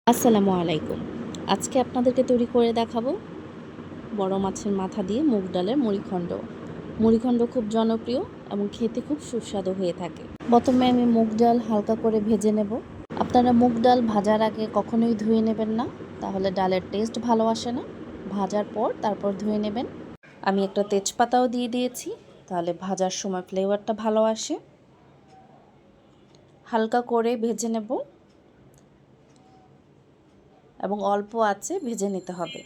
আসসালামু আলাইকুম। আজকে আপনাদেরকে তৈরি করে দেখাবো বড় মাছের মাথা দিয়ে মুগ ডালের মুড়িঘণ্ট। মুড়িঘণ্ট খুব জনপ্রিয় এবং খেতে খুব সুস্বাদু হয়ে থাকে। প্রথমে আমি মুগ ডাল হালকা করে ভেজে নেব। আপনারা মুগ ডাল ভাজার আগে কখনোই ধুয়ে নেবেন না, তাহলে ডালের টেস্ট ভালো আসে না। ভাজার পর তারপর ধুয়ে নেবেন। আমি একটা তেজপাতাও দিয়ে দিয়েছি, তাহলে ভাজার সময় ফ্লেভারটা ভালো আসে। হালকা করে ভেজে নেব এবং অল্প আঁচে ভেজে নিতে হবে।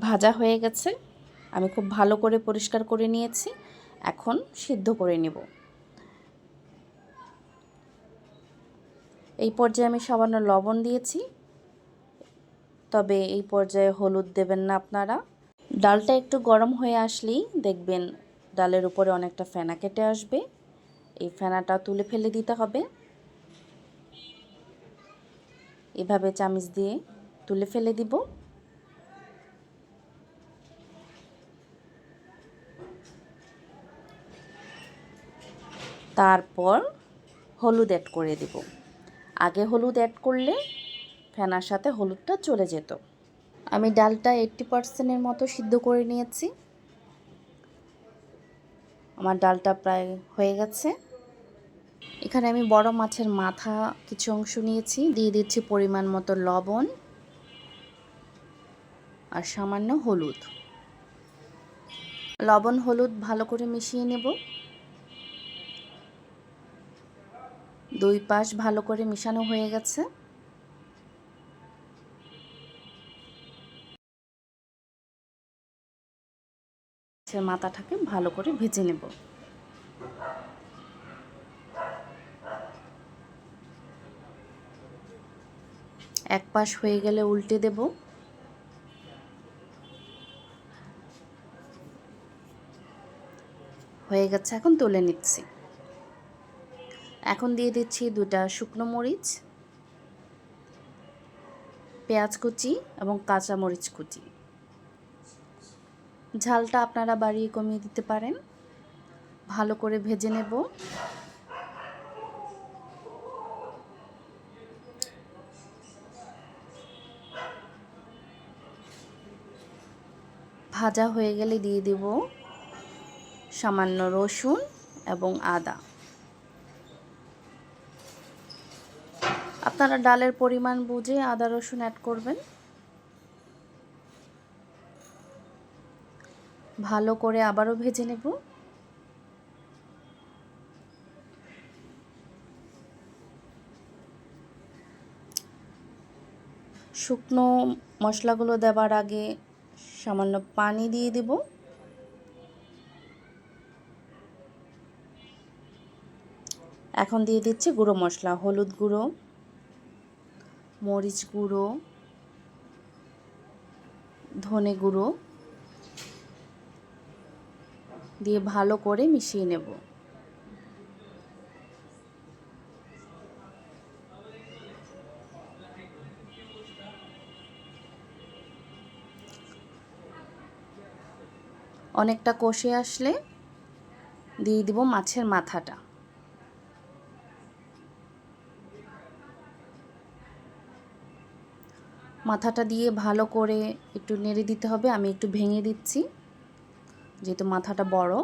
ভাজা হয়ে গেছে, আমি খুব ভালো করে পরিষ্কার করে নিয়েছি। এখন সিদ্ধ করে নেব। এই পর্যায়ে আমি সামান্য লবণ দিয়েছি, তবে এই পর্যায়ে হলুদ দেবেন না আপনারা। ডালটা একটু গরম হয়ে আসলেই দেখবেন ডালের উপরে অনেকটা ফেনা কেটে আসবে। এই ফেনাটা তুলে ফেলে দিতে হবে। এভাবে চামচ দিয়ে তুলে ফেলে দিব। তারপর হলুদ অ্যাড করে দিব। আগে হলুদ অ্যাড করলে ফেনার সাথে হলুদটা চলে যেত। আমি ডালটা 80% মতো সিদ্ধ করে নিয়েছি। আমার ডালটা প্রায় হয়ে গেছে। এখানে আমি বড় মাছের মাথা কিছু অংশ নিয়েছি, দিয়ে দিচ্ছি পরিমাণ মতো লবণ আর সামান্য হলুদ। লবণ হলুদ ভালো করে মিশিয়ে নেব। দুই পাশ ভালো করে মিশানো হয়ে গেছে। মাথাটাকে ভালো করে ভেজে নেব। এক পাশ হয়ে গেলে উল্টে দেব। হয়ে গেছে, এখন তুলে নিচ্ছি। এখন দিয়ে দিচ্ছি 2টা শুকনো মরিচ, পেঁয়াজ কুচি এবং কাঁচা মরিচ কুচি। ঝালটা আপনারা বাড়িয়ে কমিয়ে দিতে পারেন। ভালো করে ভেজে নেব। ভাজা হয়ে গেলে দিয়ে দেব সামান্য রসুন এবং আদা। আপনারা ডালের পরিমাণ বুঝে আদা রসুন অ্যাড করবেন। ভালো করে আবারও ভেজে নেব। শুকনো মশলাগুলো দেওয়ার আগে সামান্য পানি দিয়ে দেব। এখন দিয়ে দিচ্ছি গুঁড়ো মশলা, হলুদ গুঁড়ো, মরিচ গুঁড়ো, ধনে গুঁড়ো দিয়ে ভালো করে মিশিয়ে নেব। অনেকটা কষে আসলে দিয়ে দিব মাছের মাথাটা। মাথাটা দিয়ে ভালো করে একটু নেড়ে দিতে হবে। আমি একটু ভেঙে দিচ্ছি, যেহেতু মাথাটা বড়।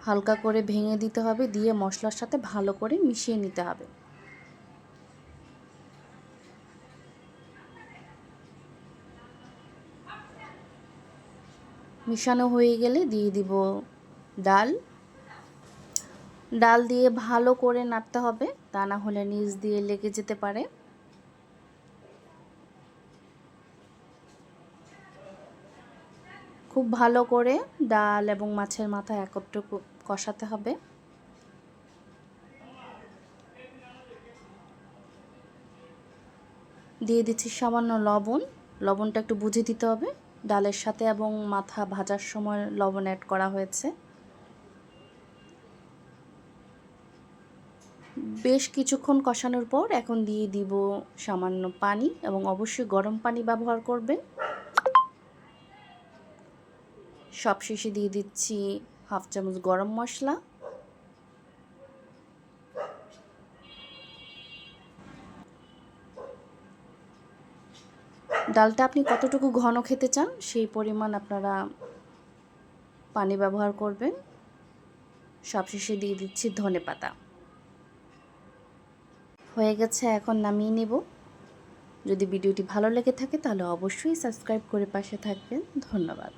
হালকা করে ভেঙে দিতে হবে, দিয়ে মশলার সাথে ভালো করে মিশিয়ে নিতে হবে। মিশানো হয়ে গেলে দিয়ে দিব ডাল। ডাল দিয়ে ভালো করে নাড়তে হবে, তা না হলে নিচ দিয়ে লেগে যেতে পারে। খুব ভালো করে ডাল এবং মাছের মাথা একত্র কষাতে হবে। দিয়ে দিচ্ছি সামান্য লবণ। লবণটা একটু বুঝে দিতে হবে, ডালের সাথে এবং মাথা ভাজার সময় লবণ অ্যাড করা হয়েছে। বেশ কিছুক্ষণ কষানোর পর এখন দিয়ে দিব সামান্য পানি, এবং অবশ্যই গরম পানি ব্যবহার করবেন। সবশেষে দিয়ে দিচ্ছি হাফ চামচ গরম মশলা। ডালটা আপনি কতটুকু ঘন খেতে চান সেই পরিমাণ আপনারা পানি ব্যবহার করবেন। সবশেষে দিয়ে দিচ্ছি ধনেপাতা। হয়ে গেছে, এখন নামিয়ে নেব। যদি ভিডিওটি ভালো লেগে থাকে তাহলে অবশ্যই সাবস্ক্রাইব করে পাশে থাকবেন। ধন্যবাদ।